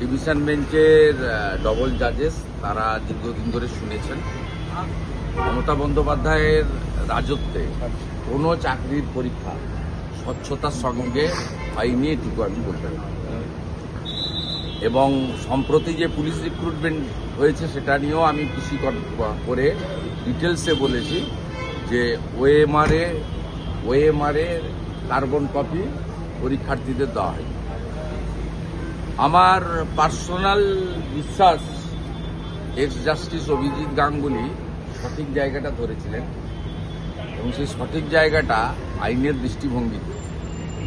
Division বেঞ্চের double জাজেস তারা দীর্ঘদিন ধরে শুনেছেন মমতা বন্দ্যোপাধ্যায়ের রাজত্বে কোনো চাকরির পরীক্ষা স্বচ্ছতার সঙ্গে হয়নি, এটুকু আমি বলতে পারি। এবং সম্প্রতি যে পুলিশ রিক্রুটমেন্ট হয়েছে সেটা নিয়েও আমি খুশি করে ডিটেলসে বলেছি যে ওএমআর কার্বন কপি পরীক্ষার্থীদের দেওয়া হয়। আমার পার্সোনাল বিশ্বাস এক্স জাস্টিস অভিজিৎ গাঙ্গুলি সঠিক জায়গাটা ধরেছিলেন এবং সেই সঠিক জায়গাটা আইনের দৃষ্টিভঙ্গিতে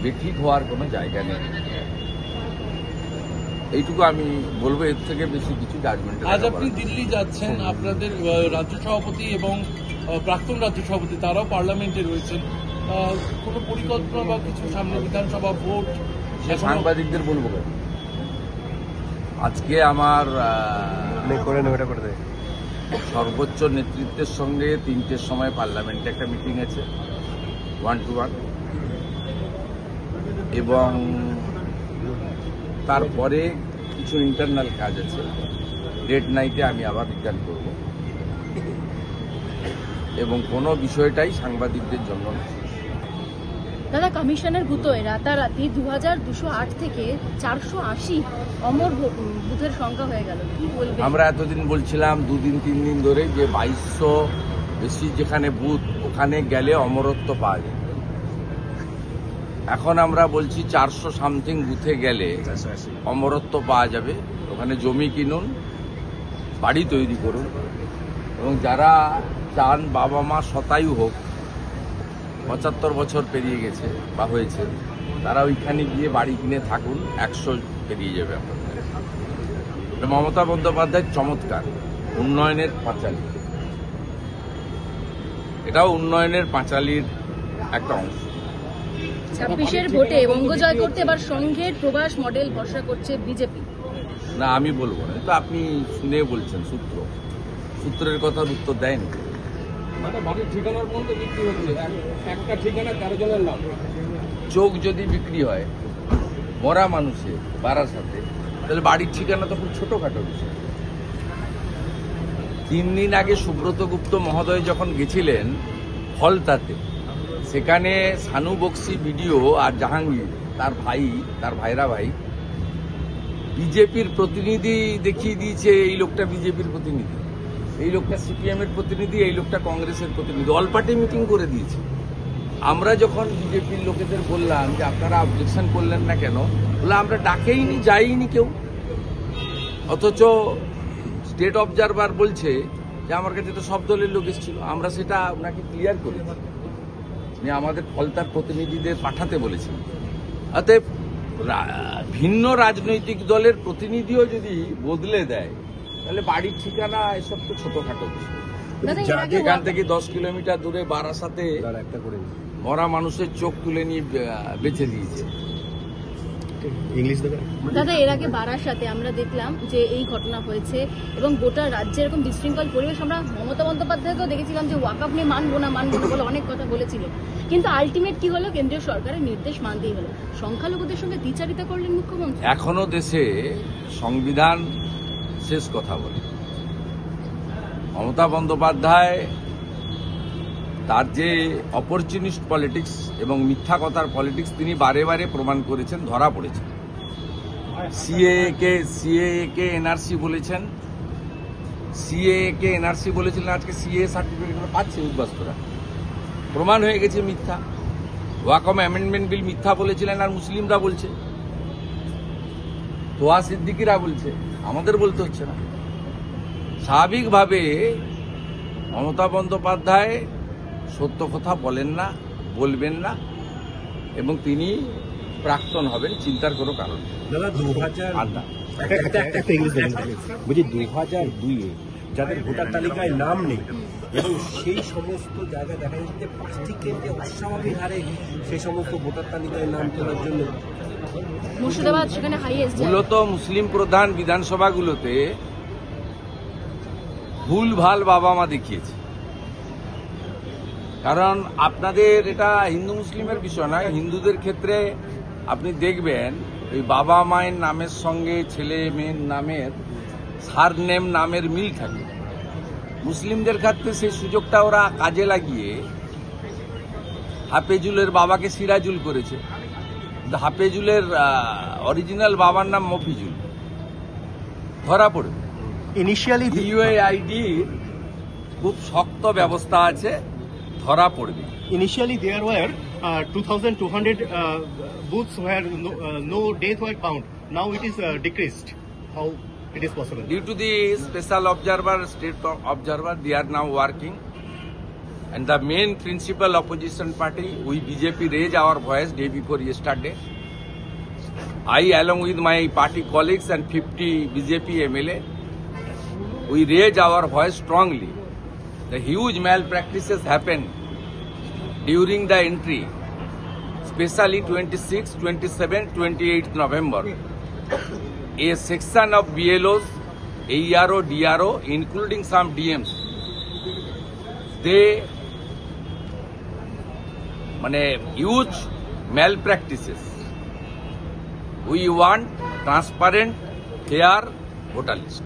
বেঠিক হওয়ার কোনো জায়গা নেই। এইটুকু আমি বলবো, এর থেকে বেশি কিছু জাজমেন্ট। আজ আপনি দিল্লি যাচ্ছেন, আপনাদের রাজ্য সভাপতি এবং প্রাক্তন রাজ্য সভাপতি তারাও পার্লামেন্টে রয়েছেন, কোনো পরিকল্পনা বা কিছু সামনে বিধানসভা ভোট? সাংবাদিকদের বলবো আজকে আমার সর্বোচ্চ নেতৃত্বের সঙ্গে 3টের সময় পার্লামেন্টে একটা মিটিং আছে 1-to-1, এবং তারপরে কিছু ইন্টারনাল কাজ আছে। ডেট নাইটে আমি আবার রিটার্ন করব এবং কোনো বিষয়টাই সাংবাদিকদের জন্য না। দাদা, কমিশনের গুতোয় রাতারাতি 2208 থেকে 480 অমর বুথের সংখ্যা হয়ে গেল, কি বলবেন? আমরা এতদিন বলছিলাম 2-3 দিন ধরে যে 2200 বেশি যেখানে বুথ ওখানে গেলে অমরত্ব পাওয়া যায়। এখন আমরা বলছি 400 সামথিং বুথে গেলে অমরত্ব পাওয়া যাবে। ওখানে জমি কিনুন, বাড়ি তৈরি করুন, এবং যারা চান বাবা মা শতায়ু হোক, 75 বছর পেরিয়ে গেছে বা হয়েছে, তারা ওইখানে গিয়ে বাড়ি কিনে থাকুন, 100 পেরিয়ে যাবে আপনাদের। মমতা বন্দ্যোপাধ্যায়ের চমৎকার উন্নয়নের পাঁচালী, এটাও উন্নয়নের পাঁচালীর একটা অংশ। 26-এর ভোটে বঙ্গজয় করতে এবার সংঘের প্রবাস মডেল ভরসা করছে বিজেপি। না, আমি বলবো না, তো আপনি শুনে বলছেন সূত্রের কথার উত্তর দেন। চোখ যদি বিক্রি হয় মরা মানুষের বারাসাতে, তাহলে বাড়ির ঠিকানা তো খুব ছোটখাটো বিষয়। 3 দিন আগে সুব্রত গুপ্ত মহোদয় যখন গেছিলেন ফলতাতে, সেখানে সানু বক্সি ভিডিও আর জাহাঙ্গীর তার ভাইরা ভাই বিজেপির প্রতিনিধি দেখিয়ে দিয়েছে, এই লোকটা বিজেপির প্রতিনিধি, এই লোকটা সিপিএম এর প্রতিনিধি, এই লোকটা কংগ্রেসের প্রতিনিধি, অল পার্টি মিটিং করে দিয়েছে। আমরা যখন বিজেপির লোকেদের বললাম যে আপনারা অবজেকশন করলেন না কেন, বলে আমরা ডাকেইনি, যাইনি কেউ। অথচ স্টেট অবজারভার বলছে যে আমার কাছে তো সব দলের লোক এসেছিল। আমরা সেটা ওনাকে ক্লিয়ার করেছি, আমাদের ফলতার প্রতিনিধিদের পাঠাতে বলেছি। অতএব ভিন্ন রাজনৈতিক দলের প্রতিনিধিও যদি বদলে দেয়, তাহলে বাড়ির ঠিকানা এসব তো ছোটখাটো বিষয়। এখান থেকে 10 কিলোমিটার দূরে বারাসাতে মরা মানুষের চোখ তুলে নিয়ে বেঁচে দিয়েছে। দাদা, এর আগে বারাসাতে আমরা দেখলাম যে এই ঘটনা হয়েছে এবং গোটা রাজ্যে এরকম বিশৃঙ্খল পরিবেশ। আমরা মমতা বন্দ্যোপাধ্যায়কেও দেখেছিলাম যে ওয়াকআপ নিয়ে মানবো না বলে অনেক কথা বলেছিলেন, কিন্তু আলটিমেট কি হলো, কেন্দ্রীয় সরকারের নির্দেশ মানতেই হলো। সংখ্যালঘুদের সঙ্গে দ্বিচারিতা করলেন মুখ্যমন্ত্রী। এখনো দেশে সংবিধান শেষ কথা বলে। মমতা বন্দ্যোপাধ্যায় তার যে অপরচুনিস্ট পলিটিক্স এবং মিথ্যা কথার পলিটিক্স তিনি বারে বারে প্রমাণ করেছেন, ধরা পড়েছেন। সিএকে এনআরসি বলেছেন, আজকে সিএ সার্টিফিকেট পাচ্ছে উদ্বাস্তুরা, প্রমাণ হয়ে গেছে মিথ্যা। ওয়াকম অ্যামেন্ডমেন্ট বিল মিথ্যা বলেছিলেন, আর মুসলিমরা বলছে, তোয়া সিদ্দিকিরা বলছে, আমাদের বলতে হচ্ছে না। স্বাভাবিকভাবে মমতা বন্দ্যোপাধ্যায় সত্য কথা বলেন না, বলবেন না, এবং তিনি প্রাক্তন হবেন, চিন্তার কোনো কারণ নেই। 2002-এ যাদের ভোটার তালিকায় নাম নেই এবং সেই সমস্ত জায়গায় দেখা যাচ্ছে 5টি কেন্দ্রে অস্বাভাবিক হারে সেই সমস্ত ভোটার তালিকায় নাম তোলার জন্য মুর্শিদাবাদ সেখানে হাইয়েস্ট। মূলত মুসলিম প্রধান বিধানসভাগুলোতে ভুলভাল বাবা মা দেখিয়েছে। কারণ আপনাদের এটা হিন্দু মুসলিমের বিষয় নয়, হিন্দুদের ক্ষেত্রে আপনি দেখবেন ওই বাবা মায়ের নামের সঙ্গে ছেলে মেয়ের নামের সারনেম নামের মিল থাকে। মুসলিমদের ক্ষেত্রে সেই সুযোগটা ওরা কাজে লাগিয়ে হাফেজুলের বাবাকে সিরাজুল করেছে। হাফেজুলের অরিজিনাল বাবার নাম মফিজুল, ধরা পড়বে। Initially, ইউএআইডি খুব শক্ত ব্যবস্থা আছে, ধরা পড়বে। there were 2,200 booths where no death were found. Now it is decreased. How it is possible? Due to the special observer, state observer, they are now working. And the main principal opposition party, we BJP raised our voice day before yesterday. I, along with my party colleagues and 50 BJP MLA, we raised our voice strongly. The huge malpractices happened during the entry, especially 26, 27, 28 November. A section of BLOs, AERO, DRO, including some DMs, they huge malpractices. We want transparent, fair voter list.